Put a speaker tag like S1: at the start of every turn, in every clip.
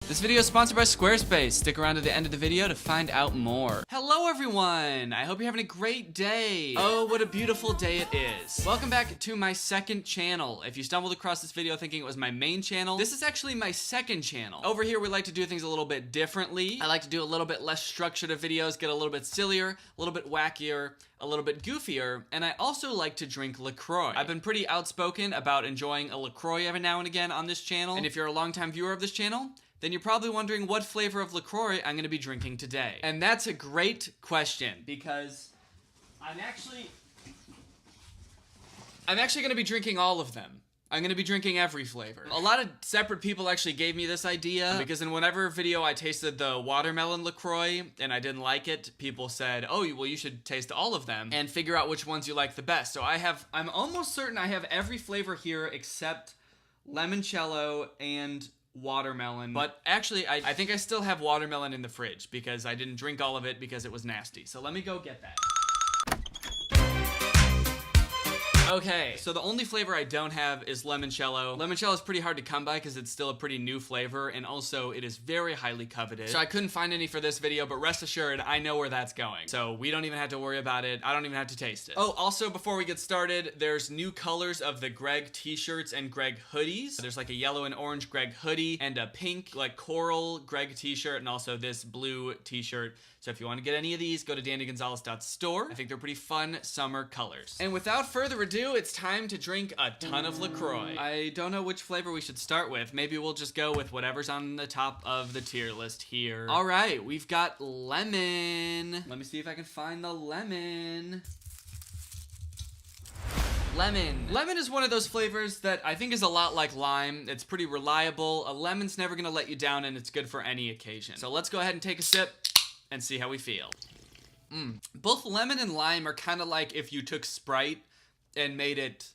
S1: This video is sponsored by Squarespace. Stick around to the end of the video to find out more. Hello everyone! I hope you're having a great day. Oh, what a beautiful day it is. Welcome back to my second channel. If you stumbled across this video thinking it was my main channel, this is actually my second channel. Over here we like to do things a little bit differently. I like to do a little bit less structured of videos, get a little bit sillier, a little bit wackier, a little bit goofier, and I also like to drink LaCroix. I've been pretty outspoken about enjoying a LaCroix every now and again on this channel, and if you're a longtime viewer of this channel, then you're probably wondering what flavor of LaCroix I'm gonna be drinking today. And that's a great question, because I'm actually gonna be drinking all of them. I'm gonna be drinking every flavor. A lot of separate people actually gave me this idea, because in whatever video I tasted the watermelon LaCroix and I didn't like it, people said, oh, well, you should taste all of them and figure out which ones you like the best. So I'm almost certain I have every flavor here except limoncello and watermelon, but actually I think I still have watermelon in the fridge because I didn't drink all of it because it was nasty. So let me go get that. Okay, so the only flavor I don't have is limoncello. Limoncello is pretty hard to come by because it's still a pretty new flavor, and also it is very highly coveted. So I couldn't find any for this video, but rest assured, I know where that's going. So we don't even have to worry about it. I don't even have to taste it. Oh, also before we get started, there's new colors of the Greg t-shirts and Greg hoodies. There's like a yellow and orange Greg hoodie and a pink like coral Greg t-shirt, and also this blue t-shirt. So if you want to get any of these, go to dannygonzalez.store. I think they're pretty fun summer colors. And without further ado, it's time to drink a ton of LaCroix. I don't know which flavor we should start with. Maybe we'll just go with whatever's on the top of the tier list here. All right, we've got lemon. Let me see if I can find the lemon. Lemon. Lemon is one of those flavors that I think is a lot like lime. It's pretty reliable. A lemon's never gonna let you down, and it's good for any occasion. So let's go ahead and take a sip and see how we feel. Both lemon and lime are kind of like if you took Sprite and made it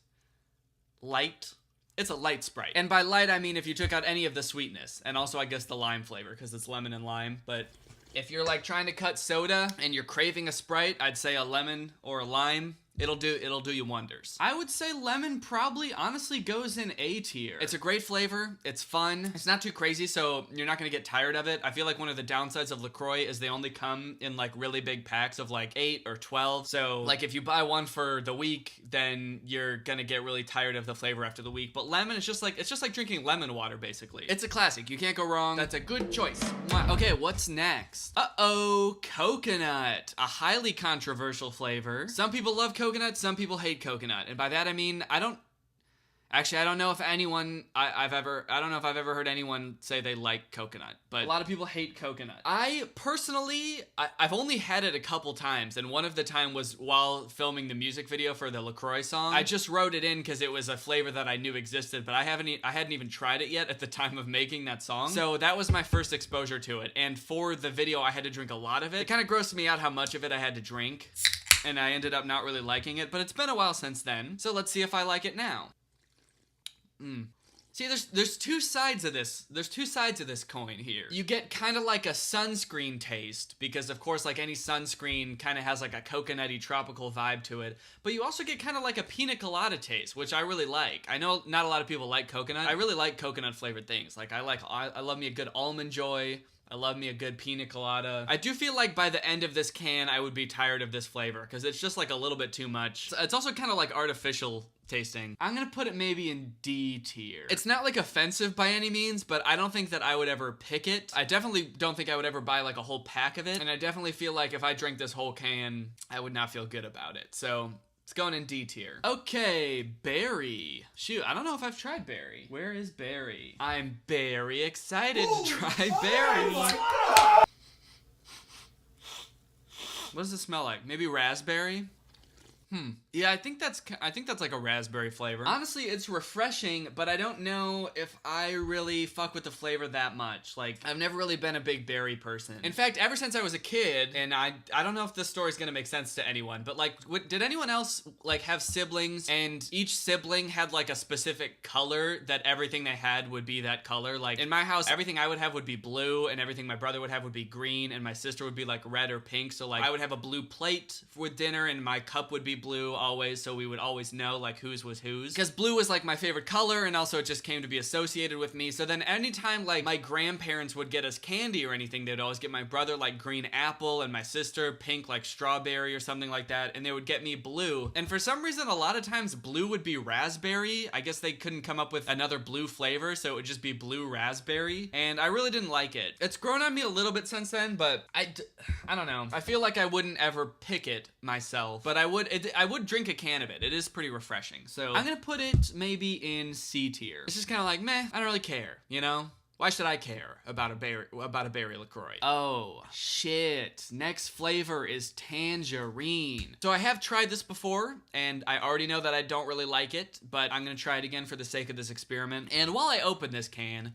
S1: light. It's a light Sprite. And by light, I mean if you took out any of the sweetness, and also I guess the lime flavor, because it's lemon and lime. But if you're like trying to cut soda and you're craving a Sprite, I'd say a lemon or a lime. It'll do you wonders. I would say lemon probably honestly goes in A tier. It's a great flavor. It's fun. It's not too crazy, so you're not gonna get tired of it. I feel like one of the downsides of LaCroix is they only come in like really big packs of like 8 or 12. So like if you buy one for the week, then you're gonna get really tired of the flavor after the week. But lemon is just like, it's just like drinking lemon water basically. It's a classic. You can't go wrong. That's a good choice. Okay, what's next? Uh-oh, coconut. A highly controversial flavor. Some people love coconut, some people hate coconut, and by that I mean I don't know if anyone I don't know if I've ever heard anyone say they like coconut, but a lot of people hate coconut. I personally I've only had it a couple times, and one of the time was while filming the music video for the LaCroix song. I just wrote it in because it was a flavor that I knew existed, but I hadn't even tried it yet at the time of making that song. So that was my first exposure to it, and for the video I had to drink a lot of it. It kind of grossed me out how much of it I had to drink, and I ended up not really liking it, but it's been a while since then, so let's see if I like it now. See, there's two sides of this. There's two sides of this coin here. You get kind of like a sunscreen taste, because of course, like any sunscreen kind of has like a coconutty tropical vibe to it, but you also get kind of like a pina colada taste, which I really like. I know not a lot of people like coconut. I really like coconut flavored things. Like I love me a good Almond Joy. I love me a good pina colada. I do feel like by the end of this can, I would be tired of this flavor because it's just like a little bit too much. It's also kind of like artificial tasting. I'm gonna put it maybe in D tier. It's not like offensive by any means, but I don't think that I would ever pick it. I definitely don't think I would ever buy like a whole pack of it, and I definitely feel like if I drank this whole can, I would not feel good about it. So it's going in D tier. Okay, berry. Shoot, I don't know if I've tried berry. Where is berry? I'm very excited to try berry. What does it smell like? Maybe raspberry? Yeah, I think that's like a raspberry flavor. Honestly, it's refreshing, but I don't know if I really fuck with the flavor that much. Like, I've never really been a big berry person. In fact, ever since I was a kid, and I don't know if this story's gonna make sense to anyone, but like, did anyone else like have siblings and each sibling had like a specific color that everything they had would be that color? Like in my house, everything I would have would be blue, and everything my brother would have would be green, and my sister would be like red or pink. So like I would have a blue plate with dinner, and my cup would be blue always, so we would always know like whose was whose. Because blue was like my favorite color, and also it just came to be associated with me. So then anytime like my grandparents would get us candy or anything, they'd always get my brother like green apple and my sister pink like strawberry or something like that, and they would get me blue. And for some reason, a lot of times blue would be raspberry. I guess they couldn't come up with another blue flavor, so it would just be blue raspberry, and I really didn't like it. It's grown on me a little bit since then, but I don't know. I feel like I wouldn't ever pick it myself, but I would drink a can of it. It is pretty refreshing. So I'm gonna put it maybe in C tier. It's just kind of like, meh, I don't really care, you know? Why should I care about a berry LaCroix? Oh, shit. Next flavor is tangerine. So I have tried this before, and I already know that I don't really like it, but I'm gonna try it again for the sake of this experiment. And while I open this can,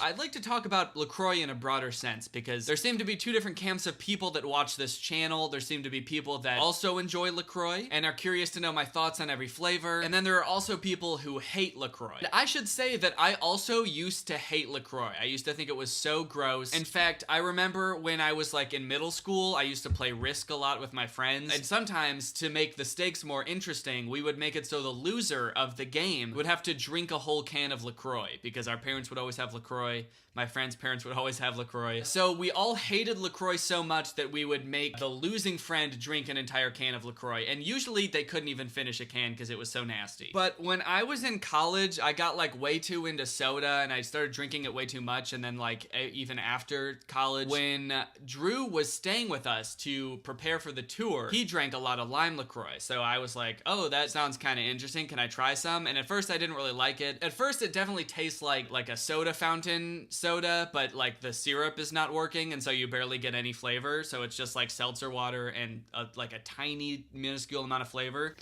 S1: I'd like to talk about LaCroix in a broader sense, because there seem to be two different camps of people that watch this channel. There seem to be people that also enjoy LaCroix and are curious to know my thoughts on every flavor. And then there are also people who hate LaCroix. And I should say that I also used to hate LaCroix. I used to think it was so gross. In fact, I remember when I was like in middle school, I used to play Risk a lot with my friends. And sometimes, to make the stakes more interesting, we would make it so the loser of the game would have to drink a whole can of LaCroix, because our parents would always have LaCroix. My friends' parents would always have LaCroix. So we all hated LaCroix so much that we would make the losing friend drink an entire can of LaCroix. And usually they couldn't even finish a can because it was so nasty. But when I was in college, I got like way too into soda, and I started drinking it way too much. And then like even after college, when Drew was staying with us to prepare for the tour, he drank a lot of lime LaCroix. So I was like, oh, that sounds kind of interesting. Can I try some? And at first I didn't really like it. At first it definitely tastes like a soda fountain soda, but like the syrup is not working, and so you barely get any flavor. So it's just like seltzer water and like a tiny minuscule amount of flavor.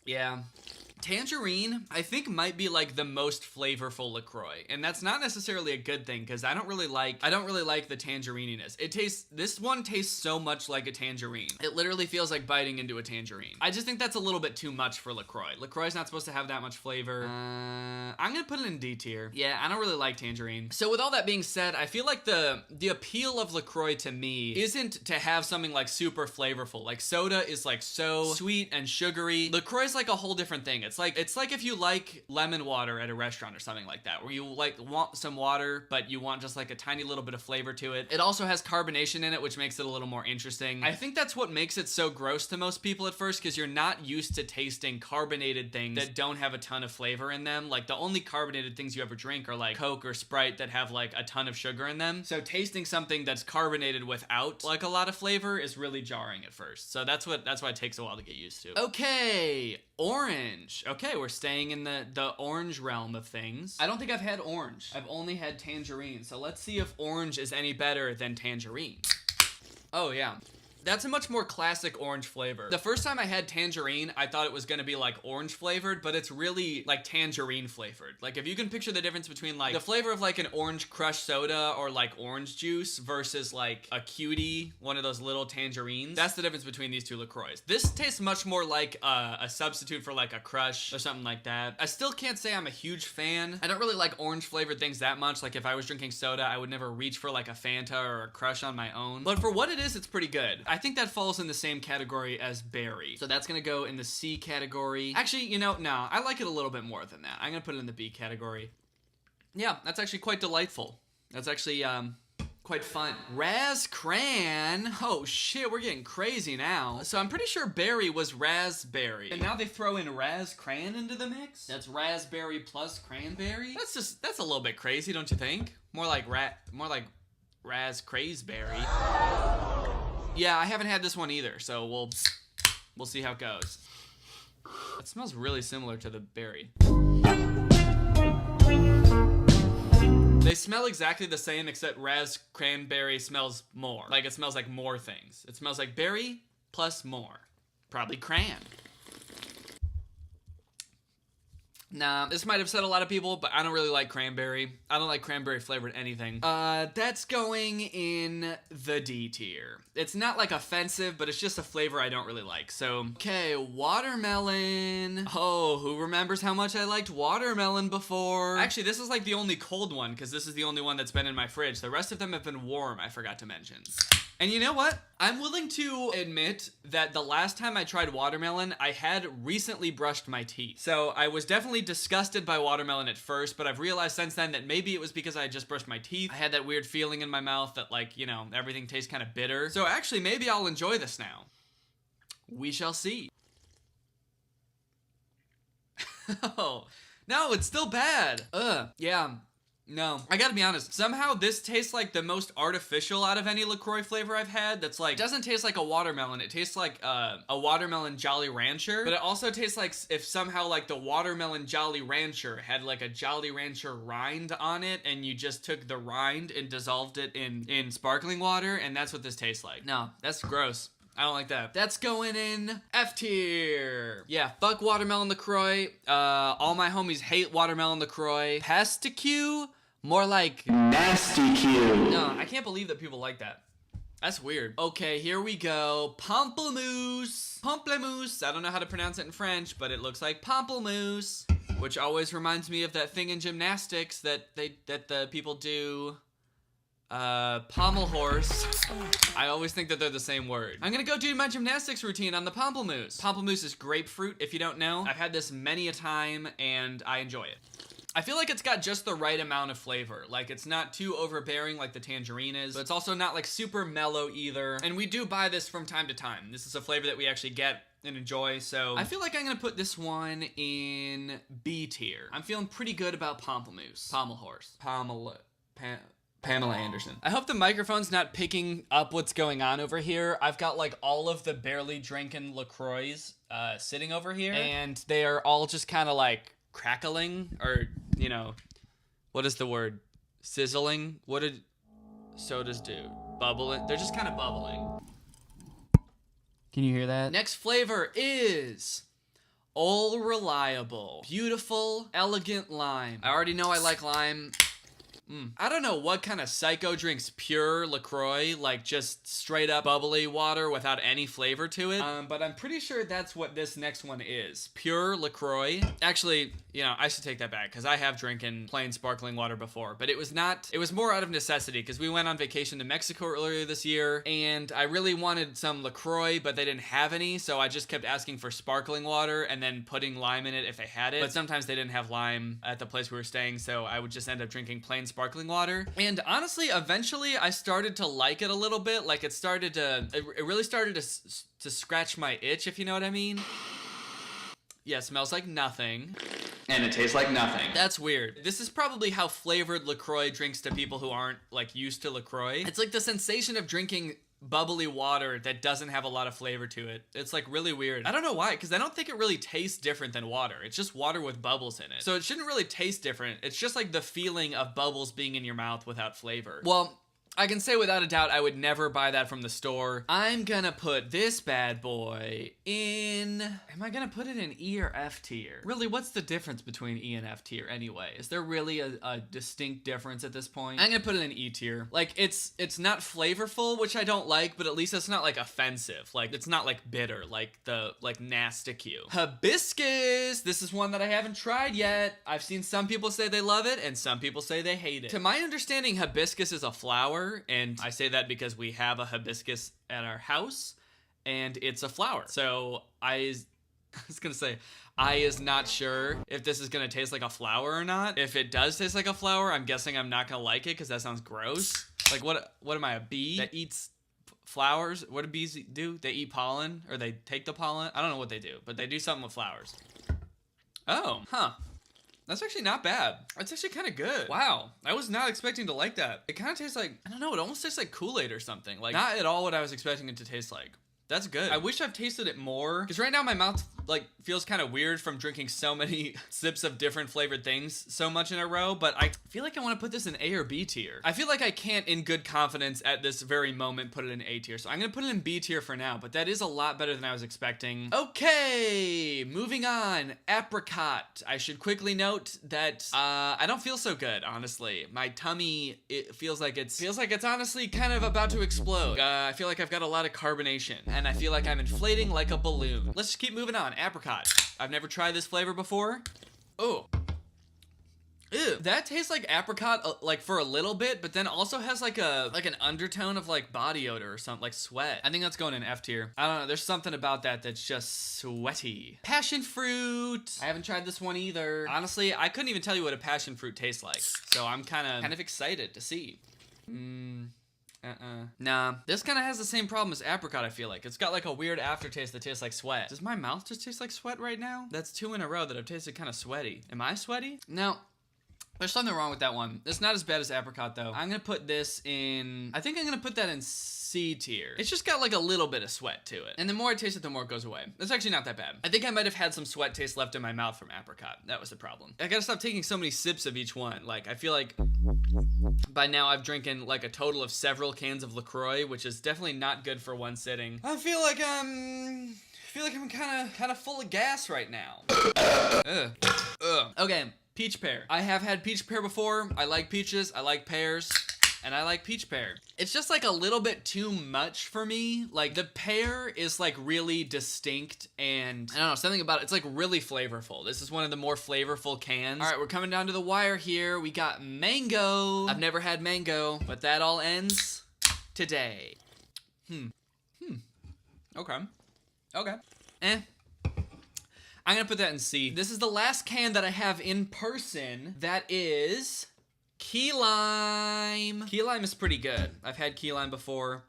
S1: Yeah. Tangerine, I think, might be like the most flavorful LaCroix, and that's not necessarily a good thing, because I don't really like the tangerininess. This one tastes so much like a tangerine. It literally feels like biting into a tangerine. I just think that's a little bit too much for LaCroix. LaCroix's not supposed to have that much flavor. I'm gonna put it in D tier. Yeah, I don't really like tangerine. So with all that being said, I feel like the appeal of LaCroix to me isn't to have something like super flavorful. Like soda is like so sweet and sugary. LaCroix is like a whole different thing. It's like if you like lemon water at a restaurant or something like that, where you like want some water, but you want just like a tiny little bit of flavor to it. It also has carbonation in it, which makes it a little more interesting. I think that's what makes it so gross to most people at first, because you're not used to tasting carbonated things that don't have a ton of flavor in them. Like the only carbonated things you ever drink are like Coke or Sprite that have like a ton of sugar in them. So tasting something that's carbonated without like a lot of flavor is really jarring at first. So that's why it takes a while to get used to. Okay, orange. Okay, we're staying in the orange realm of things. I don't think I've had orange. I've only had tangerine. So let's see if orange is any better than tangerine. Oh yeah. That's a much more classic orange flavor. The first time I had tangerine, I thought it was gonna be like orange flavored, but it's really like tangerine flavored. Like if you can picture the difference between like the flavor of like an orange crush soda or like orange juice versus like a cutie, one of those little tangerines, that's the difference between these two LaCroix. This tastes much more like a substitute for like a crush or something like that. I still can't say I'm a huge fan. I don't really like orange flavored things that much. Like if I was drinking soda, I would never reach for like a Fanta or a crush on my own. But for what it is, it's pretty good. I think that falls in the same category as berry. So that's gonna go in the C category. Actually, you know, no, I like it a little bit more than that. I'm gonna put it in the B category. Yeah, that's actually quite delightful. That's actually, quite fun. Raz Cran. Oh shit, we're getting crazy now. So I'm pretty sure berry was raspberry, and now they throw in Raz Cran into the mix? That's raspberry plus cranberry? That's a little bit crazy, don't you think? More like Raz Crazeberry. Yeah, I haven't had this one either, so we'll see how it goes. It smells really similar to the berry. They smell exactly the same, except Raz Cranberry smells more. Like, it smells like more things. It smells like berry plus more. Probably cran. Nah, this might upset a lot of people, but I don't really like cranberry. I don't like cranberry flavored anything. That's going in the D tier. It's not like offensive, but it's just a flavor I don't really like. So, okay, watermelon. Oh, who remembers how much I liked watermelon before? Actually, this is like the only cold one, because this is the only one that's been in my fridge. The rest of them have been warm, I forgot to mention. And you know what? I'm willing to admit that the last time I tried watermelon, I had recently brushed my teeth. So I was definitely disgusted by watermelon at first, but I've realized since then that maybe it was because I had just brushed my teeth. I had that weird feeling in my mouth that, like, you know, everything tastes kind of bitter. So actually, maybe I'll enjoy this now. We shall see. Oh, no, it's still bad. Yeah. No, I gotta be honest, somehow this tastes like the most artificial out of any LaCroix flavor I've had. That's like, it doesn't taste like a watermelon, it tastes like a watermelon Jolly Rancher, but it also tastes like if somehow like the watermelon Jolly Rancher had like a Jolly Rancher rind on it, and you just took the rind and dissolved it in sparkling water, and that's what this tastes like. No, that's gross. I don't like that. That's going in F tier. Yeah, fuck watermelon LaCroix. All my homies hate watermelon LaCroix. Pesticue? More like
S2: Nasty Q.
S1: no, I can't believe that people like that. That's weird. Okay, here we go. Pamplemousse. Pamplemousse. I don't know how to pronounce it in French, but it looks like pamplemousse, which always reminds me of that thing in gymnastics that the people do. Pommel horse. I always think that they're the same word. I'm gonna go do my gymnastics routine on the pamplemousse. Pamplemousse is grapefruit, if you don't know. I've had this many a time, and I enjoy it. I feel like it's got just the right amount of flavor. Like, it's not too overbearing like the tangerine is, but it's also not like super mellow either. And we do buy this from time to time. This is a flavor that we actually get and enjoy, so I feel like I'm gonna put this one in B tier. I'm feeling pretty good about pamplemousse. Pommel horse. Pamela Anderson. I hope the microphone's not picking up what's going on over here. I've got like all of the barely drinking LaCroix sitting over here, and they are all just kind of like crackling, or, you know, what is the word? Sizzling? What did sodas do? Bubbling? They're just kind of bubbling. Can you hear that? Next flavor is All Reliable. Beautiful, elegant lime. I already know I like lime. I don't know what kind of psycho drinks pure LaCroix, like just straight up bubbly water without any flavor to it. But I'm pretty sure that's what this next one is. Pure LaCroix. Actually, you know, I should take that back, because I have drinking plain sparkling water before, but it was more out of necessity, because we went on vacation to Mexico earlier this year, and I really wanted some LaCroix, but they didn't have any, so I just kept asking for sparkling water and then putting lime in it if they had it. But sometimes they didn't have lime at the place we were staying, so I would just end up drinking plain sparkling water. And honestly, eventually I started to like it a little bit. Like, it really started to scratch my itch, if you know what I mean. Yeah, it smells like nothing.
S2: And it tastes like nothing.
S1: That's weird. This is probably how flavored LaCroix drinks to people who aren't, like, used to LaCroix. It's like the sensation of drinking bubbly water that doesn't have a lot of flavor to it. It's like really weird. I don't know why, because I don't think it really tastes different than water. It's just water with bubbles in it. So it shouldn't really taste different. It's just like the feeling of bubbles being in your mouth without flavor. Well, I can say without a doubt I would never buy that from the store. I'm gonna put this bad boy in... Am I gonna put it in E or F tier? Really, what's the difference between E and F tier anyway? Is there really a distinct difference at this point? I'm gonna put it in E tier. Like, it's not flavorful, which I don't like, but at least it's not like offensive. Like, it's not like bitter, like Nasty Q. Hibiscus! This is one that I haven't tried yet. I've seen some people say they love it, and some people say they hate it. To my understanding, hibiscus is a flower, and I say that because we have a hibiscus at our house, and it's a flower. So I was gonna say, I is not sure if this is gonna taste like a flower or not. If it does taste like a flower, I'm guessing I'm not gonna like it, because that sounds gross. Like, what am I, a bee that eats flowers? What do bees do? They eat pollen, or they take the pollen? I don't know what they do, but they do something with flowers. Oh, huh. That's actually not bad. It's actually kind of good. Wow, I was not expecting to like that. It kind of tastes like, I don't know, it almost tastes like Kool-Aid or something. Like, not at all what I was expecting it to taste like. That's good. I wish I've tasted it more, because right now my mouth, like, feels kind of weird from drinking so many sips of different flavored things so much in a row, but I feel like I want to put this in A or B tier. I feel like I can't, in good confidence at this very moment, put it in A tier, so I'm gonna put it in B tier for now, but that is a lot better than I was expecting. Okay, moving on. Apricot. I should quickly note that I don't feel so good, honestly. My tummy, it feels like it's honestly kind of about to explode. I feel like I've got a lot of carbonation, and I feel like I'm inflating like a balloon. Let's just keep moving on. Apricot. I've never tried this flavor before. Oh. Ew, that tastes like apricot, like for a little bit, but then also has like an undertone of like body odor or something, like sweat. I think that's going in F tier. I don't know, there's something about that that's just sweaty. Passion fruit. I haven't tried this one either. Honestly, I couldn't even tell you what a passion fruit tastes like, so I'm kind of excited to see. Nah, this kind of has the same problem as apricot, I feel like. It's got like a weird aftertaste that tastes like sweat. Does my mouth just taste like sweat right now? That's 2 in a row that I've tasted kind of sweaty. Am I sweaty? No. There's something wrong with that one. It's not as bad as apricot though. I'm gonna put this in, I think I'm gonna put that in C tier. It's just got like a little bit of sweat to it. And the more I taste it, the more it goes away. It's actually not that bad. I think I might have had some sweat taste left in my mouth from apricot. That was the problem. I gotta stop taking so many sips of each one. Like, I feel like by now I've drinking like a total of several cans of LaCroix, which is definitely not good for one sitting. I feel like I'm kind of full of gas right now. Okay. Peach pear. I have had peach pear before. I like peaches, I like pears, and I like peach pear. It's just like a little bit too much for me. Like the pear is like really distinct and I don't know, something about it, it's like really flavorful. This is one of the more flavorful cans. All right, we're coming down to the wire here. We got mango. I've never had mango, but that all ends today. Okay. I'm gonna put that in C. This is the last can that I have in person. That is key lime. Key lime is pretty good. I've had key lime before.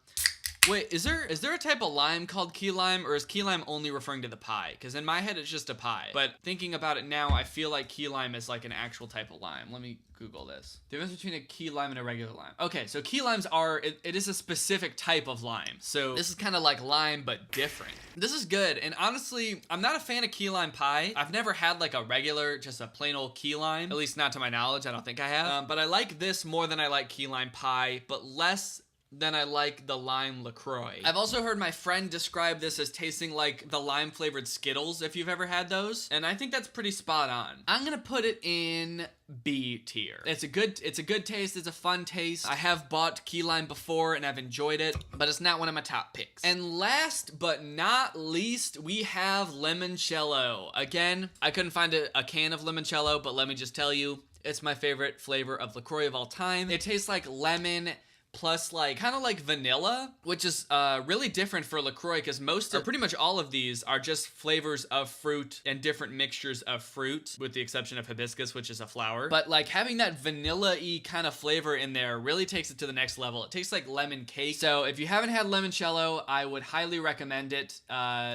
S1: Wait, is there a type of lime called key lime, or is key lime only referring to the pie? Because in my head, it's just a pie. But thinking about it now, I feel like key lime is like an actual type of lime. Let me Google this. The difference between a key lime and a regular lime. Okay, so key limes are, it is a specific type of lime. So this is kind of like lime, but different. This is good, and honestly, I'm not a fan of key lime pie. I've never had like a regular, just a plain old key lime, at least not to my knowledge. I don't think I have. But I like this more than I like key lime pie, but less than I like the lime LaCroix. I've also heard my friend describe this as tasting like the lime flavored Skittles, if you've ever had those, and I think that's pretty spot on. I'm gonna put it in B tier. It's a good taste, it's a fun taste. I have bought key lime before and I've enjoyed it, but it's not one of my top picks. And last but not least, we have limoncello. Again, I couldn't find a can of limoncello, but let me just tell you, it's my favorite flavor of LaCroix of all time. It tastes like lemon plus like kind of like vanilla, which is really different for LaCroix because most or pretty much all of these are just flavors of fruit and different mixtures of fruit, with the exception of hibiscus, which is a flower. But like having that vanilla-y kind of flavor in there really takes it to the next level. It tastes like lemon cake. So if you haven't had limoncello, I would highly recommend it,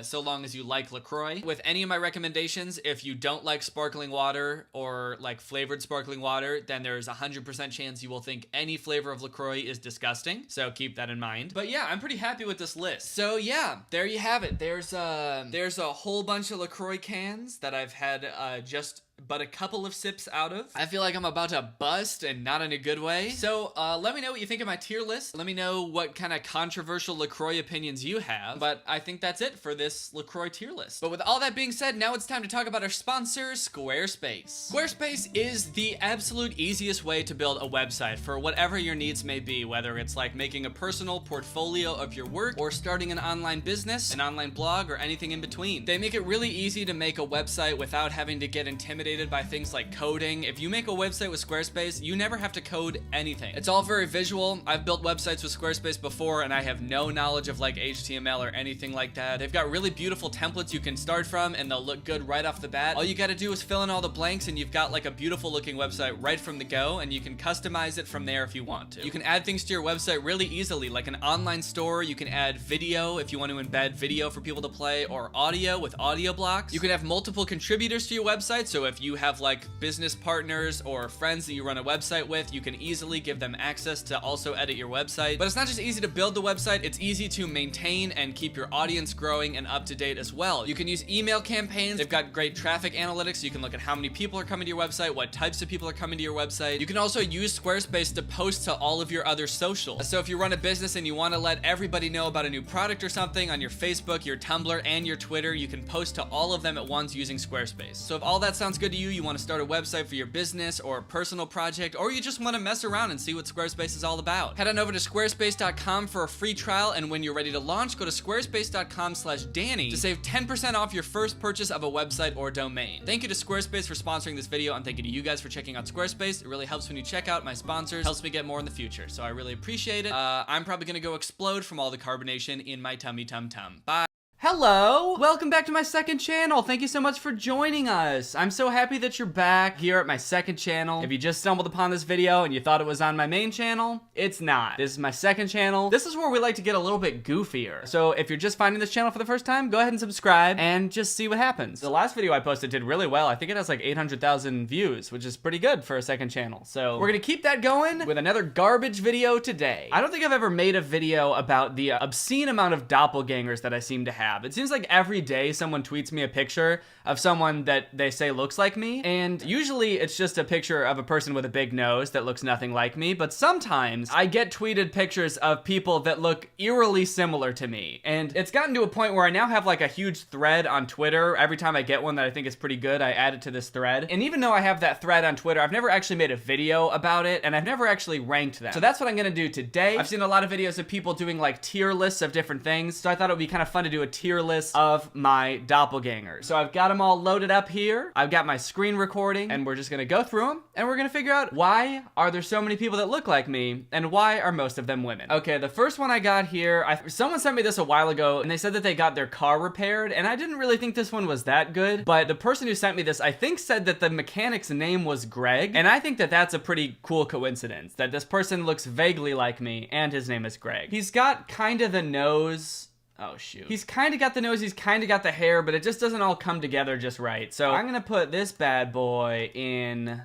S1: so long as you like LaCroix. With any of my recommendations, if you don't like sparkling water or like flavored sparkling water, then there's 100% chance you will think any flavor of LaCroix is disgusting, so keep that in mind. But yeah, I'm pretty happy with this list. So yeah, there you have it. There's a whole bunch of LaCroix cans that I've had just but a couple of sips out of. I feel like I'm about to bust, and not in a good way. So let me know what you think of my tier list. Let me know what kind of controversial LaCroix opinions you have. But I think that's it for this LaCroix tier list. But with all that being said, now it's time to talk about our sponsor, Squarespace. Squarespace is the absolute easiest way to build a website for whatever your needs may be, whether it's like making a personal portfolio of your work or starting an online business, an online blog, or anything in between. They make it really easy to make a website without having to get intimidated by things like coding. If you make a website with Squarespace, you never have to code anything. It's all very visual. I've built websites with Squarespace before, and I have no knowledge of like HTML or anything like that. They've got really beautiful templates you can start from, and they'll look good right off the bat. All you gotta do is fill in all the blanks, and you've got like a beautiful looking website right from the go, and you can customize it from there if you want to. You can add things to your website really easily, like an online store. You can add video if you want to embed video for people to play, or audio with audio blocks. You can have multiple contributors to your website, so if you have like business partners or friends that you run a website with, you can easily give them access to also edit your website. But it's not just easy to build the website, it's easy to maintain and keep your audience growing and up to date as well. You can use email campaigns. They've got great traffic analytics, so you can look at how many people are coming to your website, what types of people are coming to your website. You can also use Squarespace to post to all of your other socials. So if you run a business and you want to let everybody know about a new product or something on your Facebook, your Tumblr, and your Twitter, you can post to all of them at once using Squarespace. So if all that sounds good good to you, you want to start a website for your business or a personal project, or you just want to mess around and see what Squarespace is all about. Head on over to squarespace.com for a free trial, and when you're ready to launch, go to squarespace.com/Danny to save 10% off your first purchase of a website or domain. Thank you to Squarespace for sponsoring this video, and thank you to you guys for checking out Squarespace. It really helps when you check out my sponsors, helps me get more in the future, so I really appreciate it. I'm probably gonna go explode from all the carbonation in my tummy tum tum. Bye. Hello! Welcome back to my second channel. Thank you so much for joining us. I'm so happy that you're back here at my second channel. If you just stumbled upon this video and you thought it was on my main channel, it's not. This is my second channel. This is where we like to get a little bit goofier. So if you're just finding this channel for the first time, go ahead and subscribe and just see what happens. The last video I posted did really well. I think it has like 800,000 views, which is pretty good for a second channel. So we're gonna keep that going with another garbage video today. I don't think I've ever made a video about the obscene amount of doppelgangers that I seem to have. It seems like every day someone tweets me a picture of someone that they say looks like me, and usually it's just a picture of a person with a big nose that looks nothing like me, but sometimes I get tweeted pictures of people that look eerily similar to me, and it's gotten to a point where I now have like a huge thread on Twitter. Every time I get one that I think is pretty good, I add it to this thread, and even though I have that thread on Twitter, I've never actually made a video about it, and I've never actually ranked them. So that's what I'm gonna do today. I've seen a lot of videos of people doing like tier lists of different things, so I thought it would be kind of fun to do a tier list of my doppelgangers. So I've got them all loaded up here. I've got my screen recording, and we're just gonna go through them, and we're gonna figure out why are there so many people that look like me, and why are most of them women. Okay, the first one I got here, someone sent me this a while ago, and they said that they got their car repaired, and I didn't really think this one was that good, but the person who sent me this, I think, said that the mechanic's name was Greg, and I think that that's a pretty cool coincidence, that this person looks vaguely like me, and his name is Greg. He's got kind of the nose. Oh, shoot. He's kind of got the nose, he's kind of got the hair, but it just doesn't all come together just right. So I'm gonna put this bad boy in...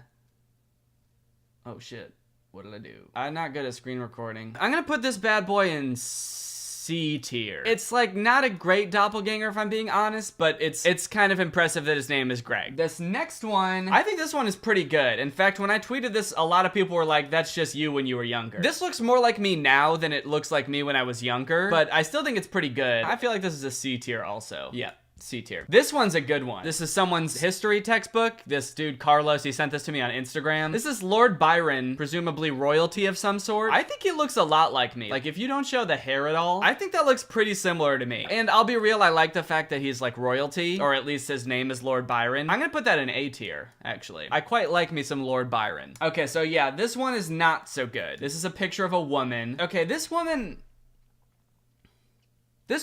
S1: Oh, shit. What did I do? I'm not good at screen recording. I'm gonna put this bad boy in C tier. It's like not a great doppelganger if I'm being honest, but it's kind of impressive that his name is Greg. This next one, I think this one is pretty good. In fact, when I tweeted this, a lot of people were like, that's just you when you were younger. This looks more like me now than it looks like me when I was younger, but I still think it's pretty good. I feel like this is a C tier also. Yeah. C tier. This one's a good one. This is someone's history textbook. This dude, Carlos, he sent this to me on Instagram. This is Lord Byron, presumably royalty of some sort. I think he looks a lot like me. Like, if you don't show the hair at all, I think that looks pretty similar to me. And I'll be real, I like the fact that he's like royalty, or at least his name is Lord Byron. I'm gonna put that in A tier, actually. I quite like me some Lord Byron. Okay, so yeah, this one is not so good. This is a picture of a woman. Okay, this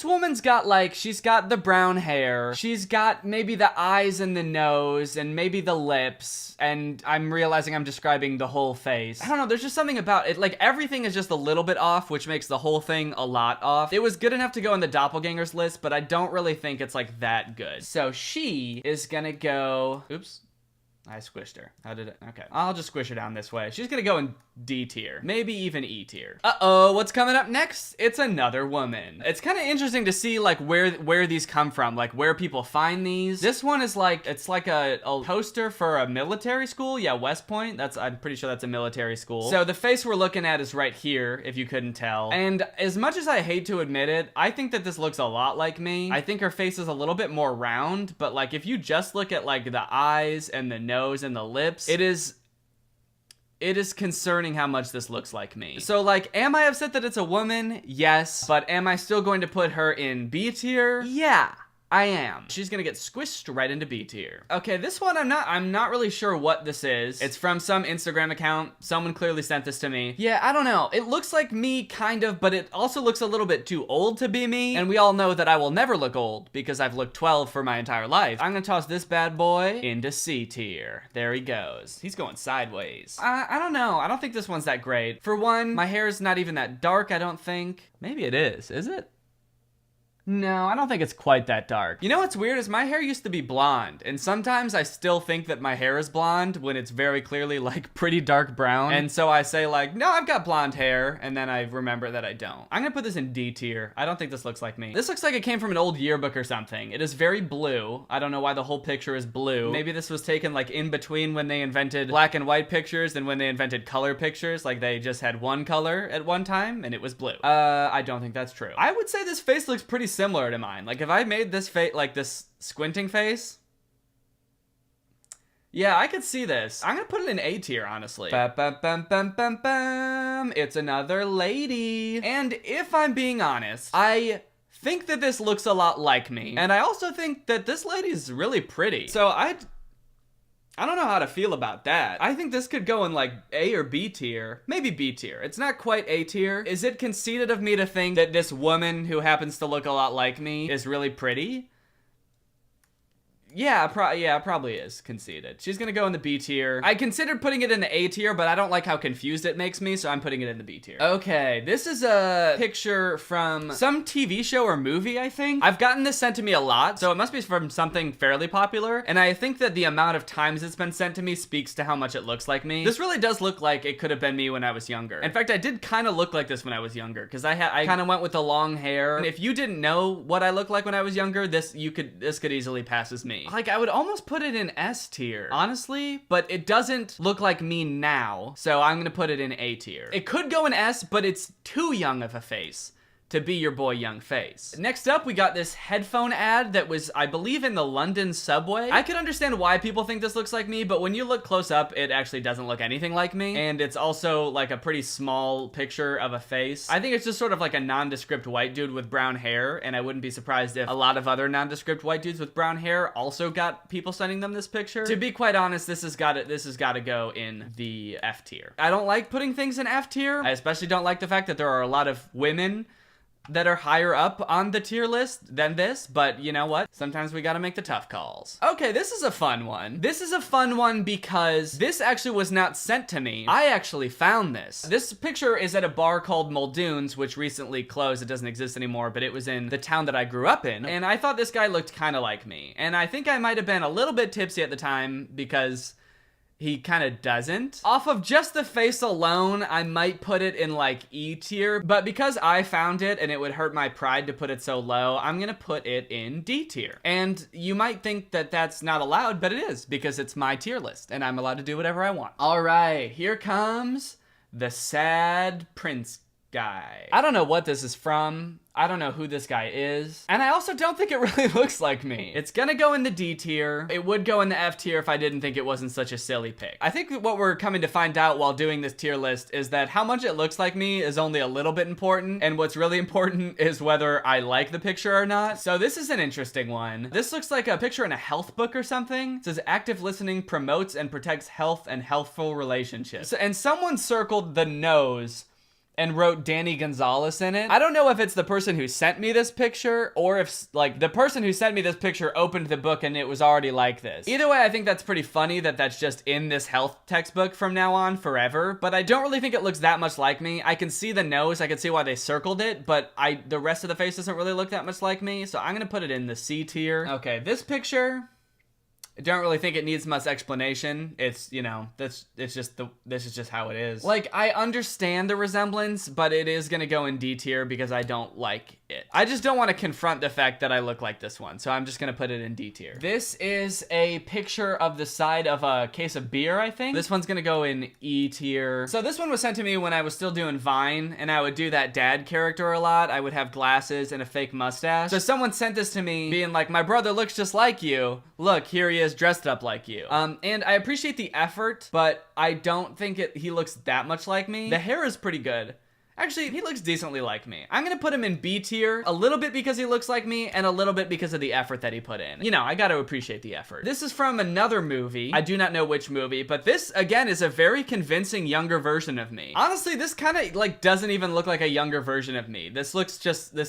S1: woman's got like, she's got the brown hair, she's got maybe the eyes and the nose, and maybe the lips, and I'm realizing I'm describing the whole face. I don't know, there's just something about it, like everything is just a little bit off, which makes the whole thing a lot off. It was good enough to go in the doppelgangers list, but I don't really think it's like that good. So she is gonna go, oops. I squished her. How did it? Okay. I'll just squish her down this way. She's gonna go in D tier. Maybe even E tier. Uh-oh, what's coming up next? It's another woman. It's kind of interesting to see like where these come from, like where people find these. This one is like, it's like a poster for a military school. Yeah, West Point. I'm pretty sure that's a military school. So the face we're looking at is right here, if you couldn't tell. And as much as I hate to admit it, I think that this looks a lot like me. I think her face is a little bit more round, but like if you just look at like the eyes and the nose and the lips, it is concerning how much this looks like me. So like, am I upset that it's a woman? Yes. But am I still going to put her in B tier? Yeah. I am. She's gonna get squished right into B tier. Okay, this one I'm not really sure what this is. It's from some Instagram account. Someone clearly sent this to me. Yeah, I don't know. It looks like me, kind of, but it also looks a little bit too old to be me. And we all know that I will never look old because I've looked 12 for my entire life. I'm gonna toss this bad boy into C tier. There he goes. He's going sideways. I don't know. I don't think this one's that great. For one, my hair is not even that dark, I don't think. Maybe it is it? No, I don't think it's quite that dark. You know what's weird is my hair used to be blonde, and sometimes I still think that my hair is blonde when it's very clearly like pretty dark brown. And so I say like, no, I've got blonde hair, and then I remember that I don't. I'm gonna put this in D tier. I don't think this looks like me. This looks like it came from an old yearbook or something. It is very blue. I don't know why the whole picture is blue. Maybe this was taken like in between when they invented black and white pictures and when they invented color pictures. Like they just had one color at one time and it was blue. I don't think that's true. I would say this face looks pretty similar to mine. Like if I made this face, like this squinting face, Yeah, I could see this. I'm gonna put it in A tier, honestly. Ba-bum-bum-bum-bum. It's another lady. And if I'm being honest, I think that this looks a lot like me. And I also think that this lady's really pretty. So I don't know how to feel about that. I think this could go in like A or B tier. Maybe B tier. It's not quite A tier. Is it conceited of me to think that this woman who happens to look a lot like me is really pretty? Yeah, probably is conceited. She's gonna go in the B tier. I considered putting it in the A tier, but I don't like how confused it makes me, so I'm putting it in the B tier. Okay, this is a picture from some TV show or movie, I think. I've gotten this sent to me a lot, so it must be from something fairly popular, and I think that the amount of times it's been sent to me speaks to how much it looks like me. This really does look like it could have been me when I was younger. In fact, I did kind of look like this when I was younger, because I kind of went with the long hair. And if you didn't know what I looked like when I was younger, this could easily pass as me. Like, I would almost put it in S tier, honestly, but it doesn't look like me now, so I'm gonna put it in A tier. It could go in S, but it's too young of a face to be your boy Young Face. Next up, we got this headphone ad that was, I believe, in the London subway. I could understand why people think this looks like me, but when you look close up, it actually doesn't look anything like me. And it's also like a pretty small picture of a face. I think it's just sort of like a nondescript white dude with brown hair, and I wouldn't be surprised if a lot of other nondescript white dudes with brown hair also got people sending them this picture. To be quite honest, this has got to go in the F tier. I don't like putting things in F tier. I especially don't like the fact that there are a lot of women that are higher up on the tier list than this, but you know what? Sometimes we gotta make the tough calls. Okay, this is a fun one. This is a fun one because this actually was not sent to me. I actually found this. This picture is at a bar called Muldoon's, which recently closed. It doesn't exist anymore, but it was in the town that I grew up in, and I thought this guy looked kind of like me. And I think I might have been a little bit tipsy at the time because he kind of doesn't. Off of just the face alone, I might put it in like E tier, but because I found it and it would hurt my pride to put it so low, I'm gonna put it in D tier. And you might think that that's not allowed, but it is, because it's my tier list and I'm allowed to do whatever I want. All right, here comes the sad prince guy. I don't know what this is from. I don't know who this guy is. And I also don't think it really looks like me. It's gonna go in the D tier. It would go in the F tier if I didn't think it wasn't such a silly pick. I think what we're coming to find out while doing this tier list is that how much it looks like me is only a little bit important, and what's really important is whether I like the picture or not. So this is an interesting one. This looks like a picture in a health book or something. It says active listening promotes and protects health and healthful relationships. And someone circled the nose and wrote Danny Gonzalez in it. I don't know if it's the person who sent me this picture or if like the person who sent me this picture opened the book and it was already like this. Either way, I think that's pretty funny that that's just in this health textbook from now on forever, but I don't really think it looks that much like me. I can see the nose, I can see why they circled it, but the rest of the face doesn't really look that much like me, so I'm gonna put it in the C tier. Okay, this picture, I don't really think it needs much explanation. It's, you know, this is just how it is. Like, I understand the resemblance, but it is gonna go in D tier because I don't like it. I just don't want to confront the fact that I look like this one, so I'm just gonna put it in D tier. This is a picture of the side of a case of beer, I think. This one's gonna go in E tier. So this one was sent to me when I was still doing Vine, and I would do that dad character a lot. I would have glasses and a fake mustache. So someone sent this to me being like, my brother looks just like you. Look, here he is dressed up like you. And I appreciate the effort, but I don't think he looks that much like me. The hair is pretty good. Actually, he looks decently like me. I'm gonna put him in B tier, a little bit because he looks like me, and a little bit because of the effort that he put in. You know, I gotta appreciate the effort. This is from another movie. I do not know which movie, but this, again, is a very convincing younger version of me. Honestly, this kind of, like, doesn't even look like a younger version of me. This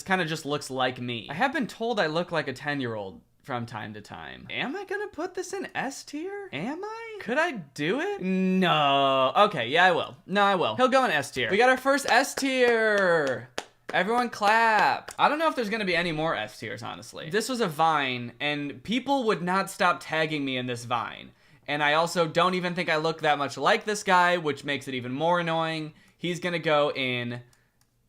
S1: kind of just looks like me. I have been told I look like a 10-year-old from time to time. Am I gonna put this in S tier? Am I? Could I do it? No. Okay, yeah, I will. No, I will. He'll go in S tier. We got our first S tier. Everyone clap. I don't know if there's gonna be any more S tiers, honestly. This was a Vine, and people would not stop tagging me in this Vine. And I also don't even think I look that much like this guy, which makes it even more annoying. He's gonna go in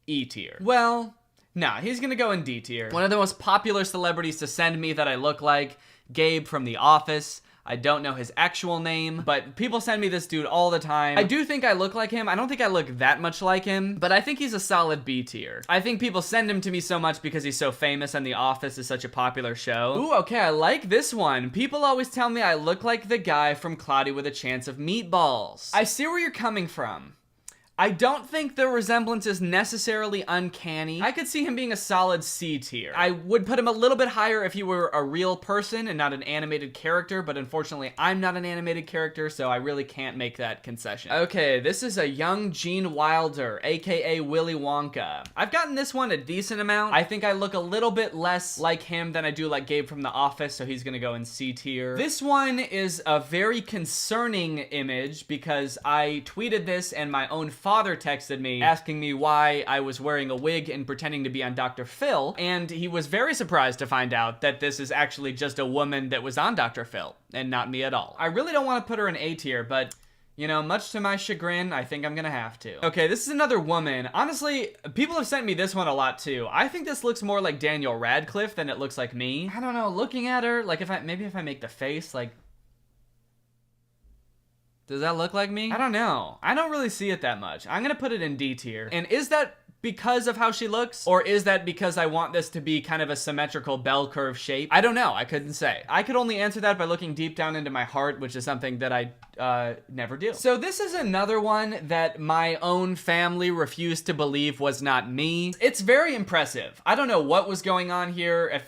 S1: E tier. Well, nah, he's gonna go in D tier. One of the most popular celebrities to send me that I look like, Gabe from The Office. I don't know his actual name, but people send me this dude all the time. I do think I look like him. I don't think I look that much like him, but I think he's a solid B tier. I think people send him to me so much because he's so famous and The Office is such a popular show. Ooh, okay, I like this one. People always tell me I look like the guy from Cloudy with a Chance of Meatballs. I see where you're coming from. I don't think the resemblance is necessarily uncanny. I could see him being a solid C tier. I would put him a little bit higher if he were a real person and not an animated character, but unfortunately I'm not an animated character, so I really can't make that concession. Okay, this is a young Gene Wilder, aka Willy Wonka. I've gotten this one a decent amount. I think I look a little bit less like him than I do like Gabe from The Office, so he's gonna go in C tier. This one is a very concerning image because I tweeted this and my own father texted me asking me why I was wearing a wig and pretending to be on Dr. Phil, and he was very surprised to find out that this is actually just a woman that was on Dr. Phil and not me at all. I really don't want to put her in A tier, but you know, much to my chagrin, I think I'm gonna have to. Okay, this is another woman. Honestly, people have sent me this one a lot too. I think this looks more like Daniel Radcliffe than it looks like me. I don't know, looking at her, like if I make the face, like, does that look like me? I don't know. I don't really see it that much. I'm gonna put it in D tier. And is that because of how she looks? Or is that because I want this to be kind of a symmetrical bell curve shape? I don't know. I couldn't say. I could only answer that by looking deep down into my heart, which is something that I never do. So this is another one that my own family refused to believe was not me. It's very impressive. I don't know what was going on here.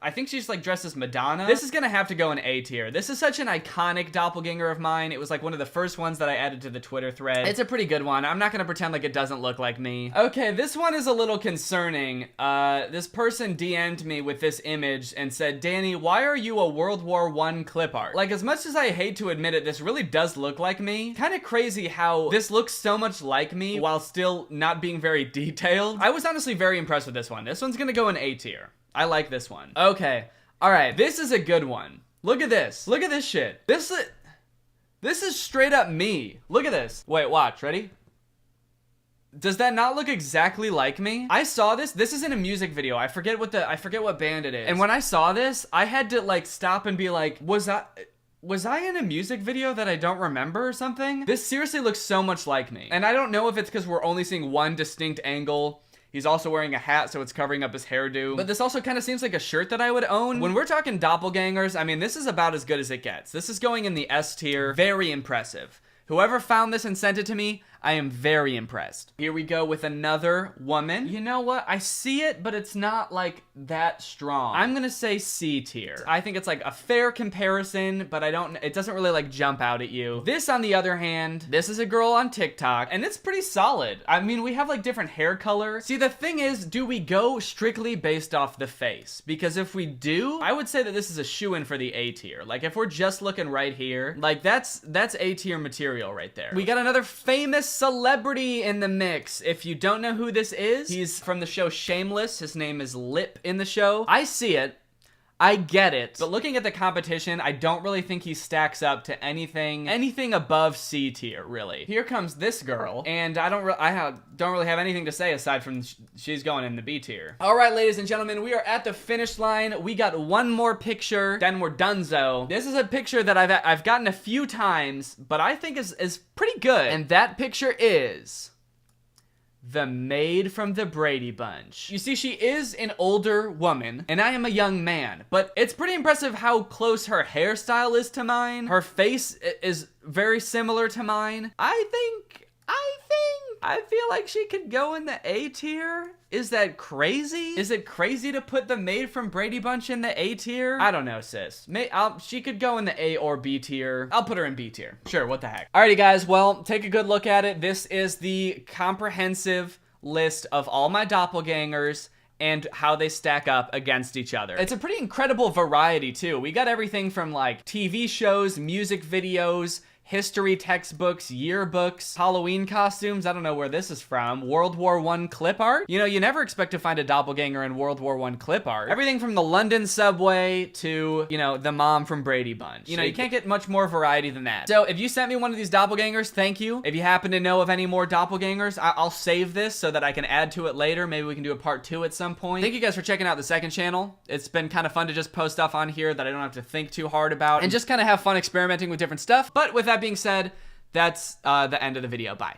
S1: I think she's like dressed as Madonna. This is gonna have to go in A tier. This is such an iconic doppelganger of mine. It was like one of the first ones that I added to the Twitter thread. It's a pretty good one. I'm not gonna pretend like it doesn't look like me. Okay, this one is a little concerning. This person DM'd me with this image and said, Danny, why are you a World War I clip art? Like, as much as I hate to admit it, this really does look like me. Kind of crazy how this looks so much like me while still not being very detailed. I was honestly very impressed with this one. This one's gonna go in A tier. I like this one. Okay. All right. This is a good one. Look at this. Look at this shit. This is straight up me. Look at this. Wait, watch. Ready? Does that not look exactly like me? I saw this. This is in a music video. I forget what band it is. And when I saw this, I had to like stop and be like, was I in a music video that I don't remember or something? This seriously looks so much like me. And I don't know if it's because we're only seeing one distinct angle. He's also wearing a hat, so it's covering up his hairdo. But this also kind of seems like a shirt that I would own. When we're talking doppelgangers, I mean, this is about as good as it gets. This is going in the S tier. Very impressive. Whoever found this and sent it to me, I am very impressed. Here we go with another woman. You know what? I see it, but it's not like that strong. I'm gonna say C tier. I think it's like a fair comparison, but it doesn't really like jump out at you. This, on the other hand, this is a girl on TikTok, and it's pretty solid. I mean, we have like different hair color. See, the thing is, do we go strictly based off the face? Because if we do, I would say that this is a shoo-in for the A tier. Like, if we're just looking right here, like that's A tier material right there. We got another famous celebrity in the mix. If you don't know who this is, he's from the show Shameless. His name is Lip in the show. I see it. I get it. But looking at the competition, I don't really think he stacks up to anything above C tier, really. Here comes this girl, and I don't really have anything to say aside from she's going in the B tier. All right, ladies and gentlemen, we are at the finish line. We got one more picture, then we're donezo. This is a picture that I've gotten a few times, but I think is pretty good. And that picture is the maid from the Brady Bunch. You see, she is an older woman, and I am a young man, but it's pretty impressive how close her hairstyle is to mine. Her face is very similar to mine. I feel like she could go in the A tier. Is that crazy? Is it crazy to put the maid from Brady Bunch in the A tier? I don't know, sis. She could go in the A or B tier. I'll put her in B tier. Sure, what the heck. Alrighty, guys, well, take a good look at it. This is the comprehensive list of all my doppelgangers and how they stack up against each other. It's a pretty incredible variety, too. We got everything from, like, TV shows, music videos, history textbooks, yearbooks, Halloween costumes. I don't know where this is from. World War I clip art. You know, you never expect to find a doppelganger in World War I clip art. Everything from the London subway to, you know, the mom from Brady Bunch. You know, you can't get much more variety than that. So if you sent me one of these doppelgangers, thank you. If you happen to know of any more doppelgangers, I'll save this so that I can add to it later. Maybe we can do a part 2 at some point. Thank you guys for checking out the second channel. It's been kind of fun to just post stuff on here that I don't have to think too hard about and just kind of have fun experimenting with different stuff. But with that being said, that's the end of the video. Bye.